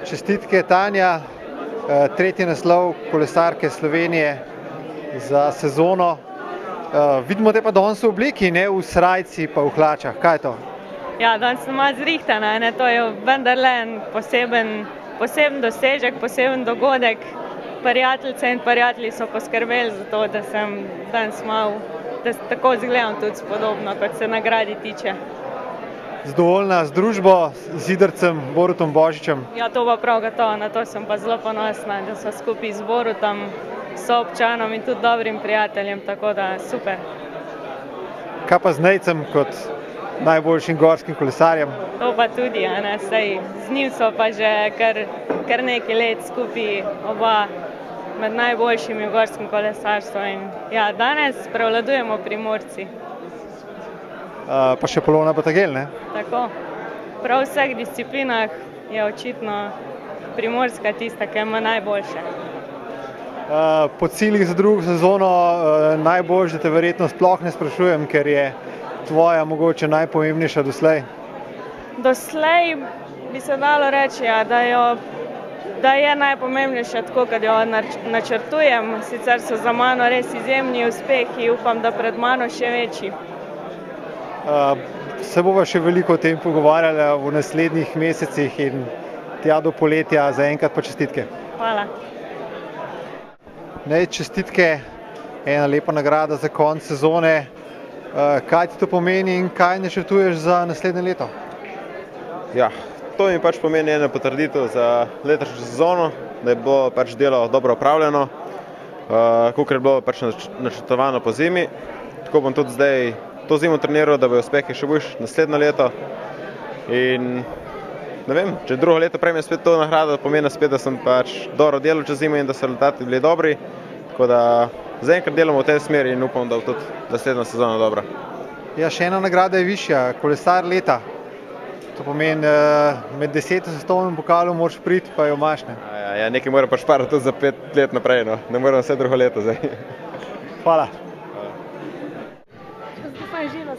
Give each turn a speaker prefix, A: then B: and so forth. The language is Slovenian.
A: Čestitke, Tanja, tretji naslov kolesarke Slovenije za sezono. Vidimo te pa danes v obleki, ne v srajci pa v hlačah. Kaj je to?
B: Ja, danes sem malo zrihtana, to je vendarle en poseben dosežek, poseben dogodek. Prijateljice in prijatelji so poskrbeli za to, da sem danes malo, da tako izgledam tudi spodobno, kot se nagradi tiče.
A: Zadovoljna z družbo, z Idrcem, Borutom Božičem?
B: Ja, to pa prav gotovo, na to sem pa zelo ponosna, da so skupaj z Borutom, soobčanom in tudi dobrim prijateljem, tako da super.
A: Kaj pa z Nejcem kot najboljšim gorskim kolesarjem?
B: To pa tudi, saj z njim so pa že kar nekaj let skupaj oba med najboljšimi v gorskem kolesarstvu in ja, danes prevladujemo Primorci.
A: Pa še Polona Batagel, ne?
B: Tako. Prav v vseh disciplinah je očitno Primorska tista, ki ima najboljše.
A: Po ciljih za drugo sezono najboljše te verjetno sploh ne sprašujem, ker je tvoja mogoče najpomembnejša doslej.
B: Doslej bi se dalo reči, da je najpomembnejša tako, kot jo načrtujem. Sicer so za mano res izjemni uspehi, upam, da pred mano še večji.
A: Se bova še veliko o tem pogovarjala v naslednjih mesecih in tja do poletja. Zaenkrat pa čestitke.
B: Hvala.
A: Čestitke, ena lepa nagrada za konec sezone. Kaj ti to pomeni in kaj načrtuješ za naslednje leto?
C: Ja, to mi pomeni ena potrditev za letošnjo sezono, da je bilo delo dobro opravljeno, kakor je bilo načrtovano po zimi. Tako bom tudi zdaj to zimo treniral, da bojo uspehi še boljši naslednje leto. In ne vem, če drugo leto prejmem spet to nagrado, pomeni spet, da sem dobro delal čez zimo in da so rezultati bili dobri. Tako da zaenkrat delamo v tej smeri in upam, da bo tudi naslednja sezona dobra.
A: Ja, še ena nagrada je višja, kolesar leta. To pomeni, med 10 svetovnim pokalom moraš priti, pa jo imaš, ne?
C: Ja, nekaj moram šparati tudi za 5 let naprej, no. Ne moram vse drugo leto zdaj.
A: Hvala.
D: Skupaj živa,